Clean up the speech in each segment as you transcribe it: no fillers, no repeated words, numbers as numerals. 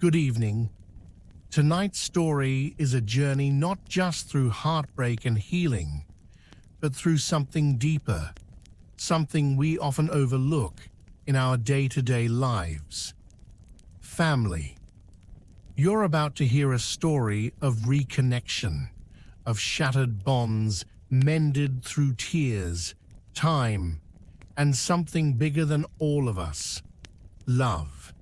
Good evening. Tonight's story is a journey not just through heartbreak and healing, but through something deeper, something we often overlook in our day-to-day lives. Family. You're about to hear a story of reconnection, of shattered bonds mended through tears, time, and something bigger than all of us: love.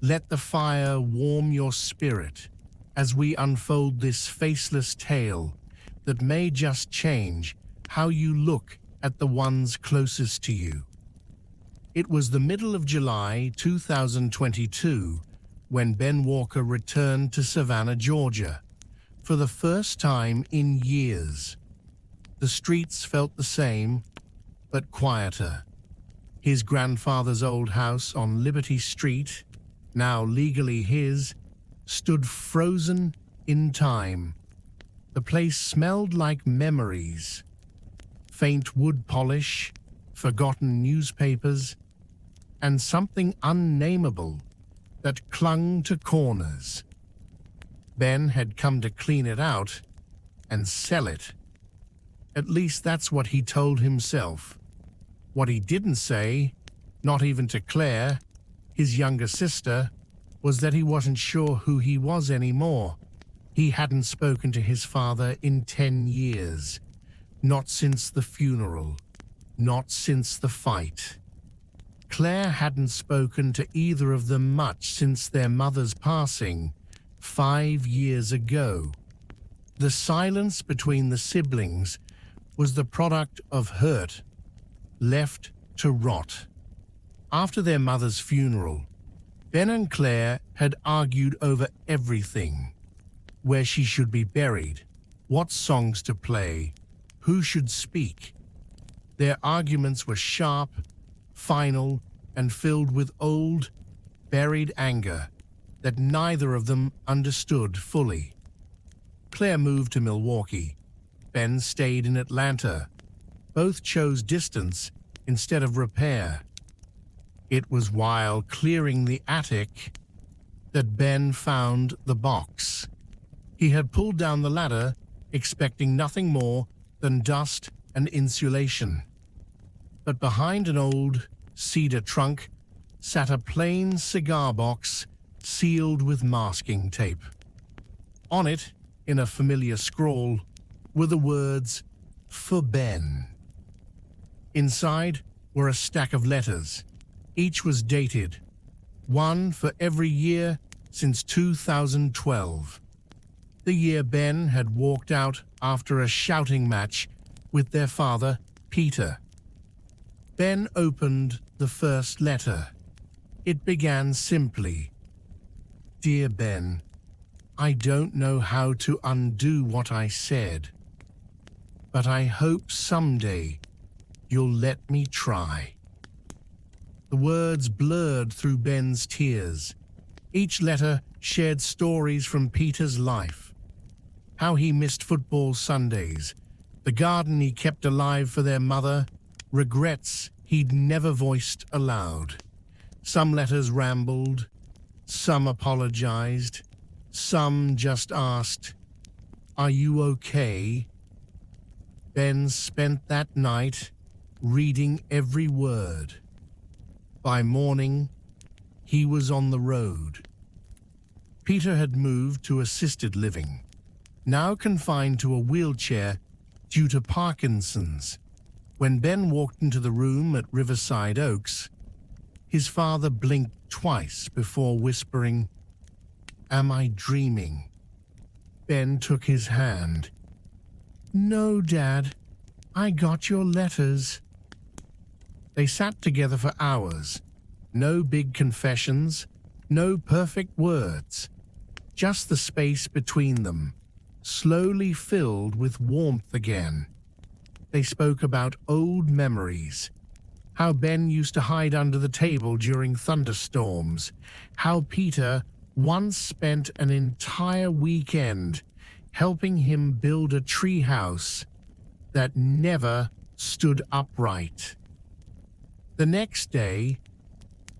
Let the fire warm your spirit as we unfold this faceless tale that may just change how you look at the ones closest to you. It was the middle of July 2022 when Ben Walker returned to Savannah, Georgia, for the first time in years. The streets felt the same, but quieter. His grandfather's old house on Liberty Street, now legally his, stood frozen in time. The place smelled like memories. Faint wood polish, forgotten newspapers, and something unnameable that clung to corners. Ben had come to clean it out and sell it. At least that's what he told himself. What he didn't say, not even to Claire, his younger sister, was that he wasn't sure who he was anymore. He hadn't spoken to his father in 10 years. Not since the funeral. Not since the fight. Claire hadn't spoken to either of them much since their mother's passing 5 years ago. The silence between the siblings was the product of hurt, left to rot. After their mother's funeral, Ben and Claire had argued over everything: where she should be buried, what songs to play, who should speak. Their arguments were sharp, final, and filled with old, buried anger that neither of them understood fully. Claire moved to Milwaukee. Ben stayed in Atlanta. Both chose distance instead of repair. It was while clearing the attic that Ben found the box. He had pulled down the ladder, expecting nothing more than dust and insulation. But behind an old cedar trunk sat a plain cigar box sealed with masking tape. On it, in a familiar scrawl, were the words, "For Ben." Inside were a stack of letters. Each was dated, one for every year since 2012. The year Ben had walked out after a shouting match with their father, Peter. Ben opened the first letter. It began simply, "Dear Ben, I don't know how to undo what I said, but I hope someday you'll let me try." The words blurred through Ben's tears. Each letter shared stories from Peter's life. How he missed football Sundays, the garden he kept alive for their mother, regrets he'd never voiced aloud. Some letters rambled, some apologized, some just asked, "Are you okay?" Ben spent that night reading every word. By morning, he was on the road. Peter had moved to assisted living, now confined to a wheelchair due to Parkinson's. When Ben walked into the room at Riverside Oaks, his father blinked twice before whispering, "Am I dreaming?" Ben took his hand. "No, Dad, I got your letters." They sat together for hours. No big confessions, no perfect words. Just the space between them, slowly filled with warmth again. They spoke about old memories. How Ben used to hide under the table during thunderstorms. How Peter once spent an entire weekend helping him build a treehouse that never stood upright. The next day,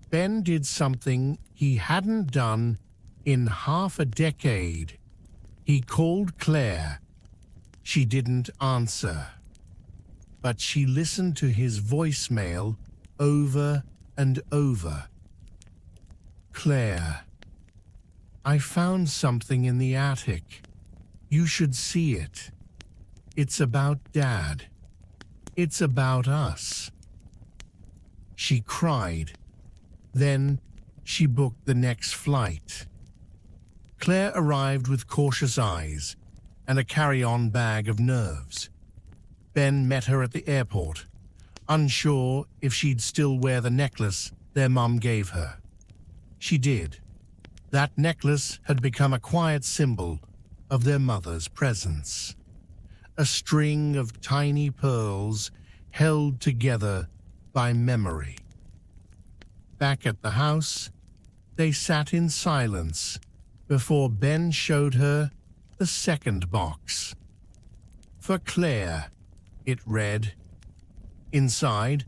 Ben did something he hadn't done In half a decade, he called Claire. She didn't answer, but she listened to his voicemail over and over. Claire, I found something in the attic. You should see it. It's about Dad. It's about us. She cried. Then she booked the next flight. Claire arrived with cautious eyes and a carry-on bag of nerves. Ben met her at the airport, unsure if she'd still wear the necklace their mum gave her. She did. That necklace had become a quiet symbol of their mother's presence. A string of tiny pearls held together by memory. Back at the house, they sat in silence before Ben showed her the second box. For Claire, it read. Inside,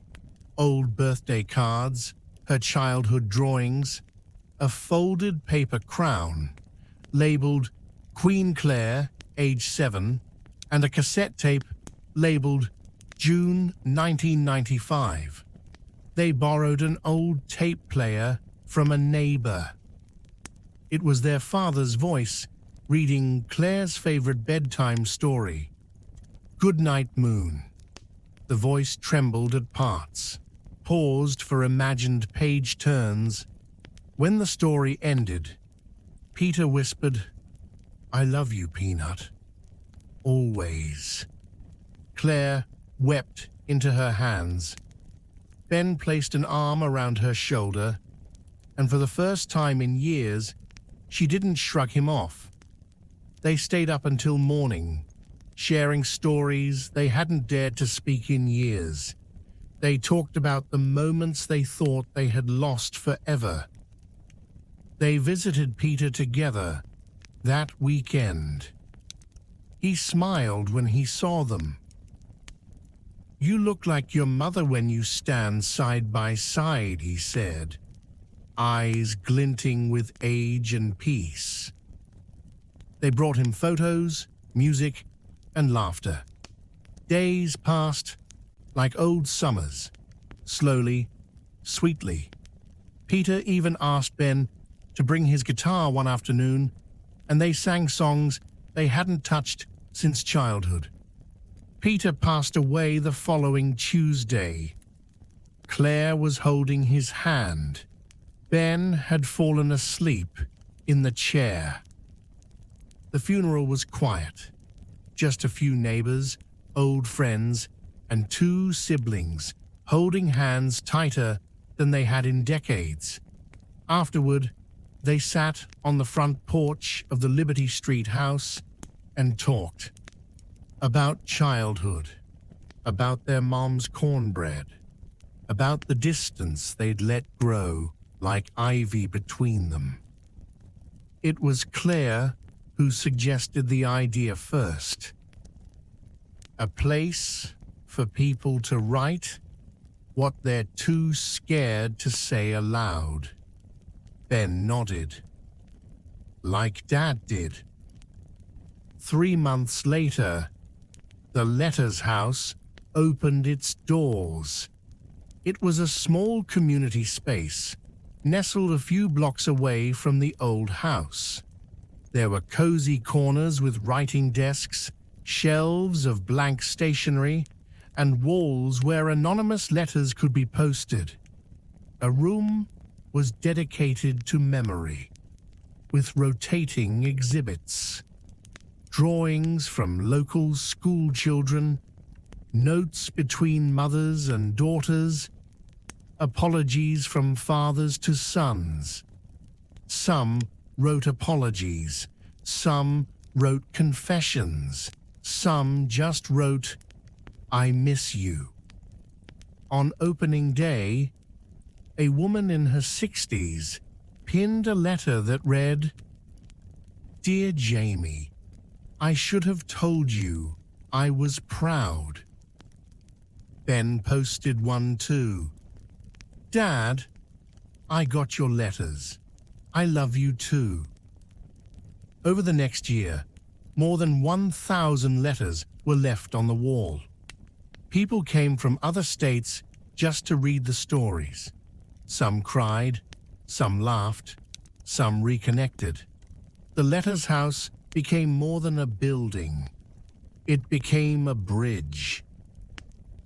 old birthday cards, her childhood drawings, a folded paper crown, labeled Queen Claire, age 7, and a cassette tape labeled June 1995. They borrowed an old tape player from a neighbor. It was their father's voice reading Claire's favorite bedtime story, Goodnight Moon. The voice trembled at parts, paused for imagined page turns. When the story ended, Peter whispered, I love you, Peanut. Always. Claire wept into her hands. Ben placed an arm around her shoulder, and for the first time in years, she didn't shrug him off. They stayed up until morning, sharing stories they hadn't dared to speak in years. They talked about the moments they thought they had lost forever. They visited Peter together that weekend. He smiled when he saw them. You look like your mother when you stand side by side, he said, eyes glinting with age and peace. They brought him photos, music, and laughter. Days passed like old summers, slowly, sweetly. Peter even asked Ben to bring his guitar one afternoon, and they sang songs they hadn't touched since childhood. Peter passed away the following Tuesday. Claire was holding his hand. Ben had fallen asleep in the chair. The funeral was quiet. Just a few neighbors, old friends, and 2 siblings holding hands tighter than they had in decades. Afterward, they sat on the front porch of the Liberty Street house and talked about childhood, about their mom's cornbread, about the distance they'd let grow like ivy between them. It was Claire who suggested the idea first. A place for people to write what they're too scared to say aloud. Ben nodded. Like Dad did. 3 months later, the Letters House opened its doors. It was a small community space, nestled a few blocks away from the old house. There were cozy corners with writing desks, shelves of blank stationery, and walls where anonymous letters could be posted. A room was dedicated to memory, with rotating exhibits. Drawings from local school children, notes between mothers and daughters, apologies from fathers to sons. Some wrote apologies, some wrote confessions, some just wrote, I miss you. On opening day, a woman in her 60s pinned a letter that read, Dear Jamie, I should have told you I was proud. Ben posted one too. Dad, I got your letters. I love you too. Over the next year, more than 1,000 letters were left on the wall. People came from other states just to read the stories. Some cried, some laughed, some reconnected. The letters house became more than a building. It became a bridge.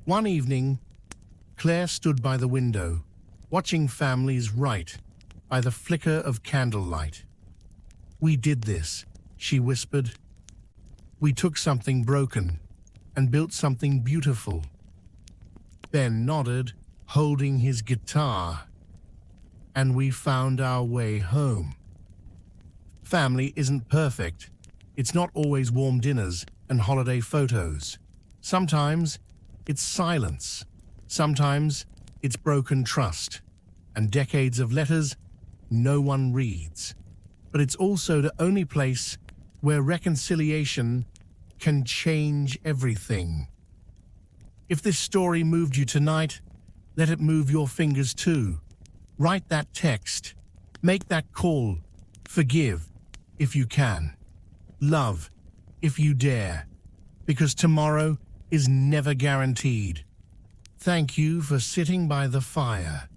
One evening, Claire stood by the window, watching families write by the flicker of candlelight. "We did this," she whispered. "We took something broken and built something beautiful." Ben nodded, holding his guitar. "And we found our way home." Family isn't perfect. It's not always warm dinners and holiday photos. Sometimes it's silence. Sometimes it's broken trust and decades of letters no one reads. But it's also the only place where reconciliation can change everything. If this story moved you tonight, let it move your fingers too. Write that text. Make that call. Forgive if you can. Love if you dare. Because tomorrow is never guaranteed. Thank you for sitting by the fire.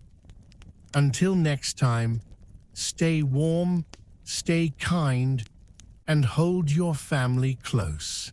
Until next time, stay warm, stay kind, and hold your family close.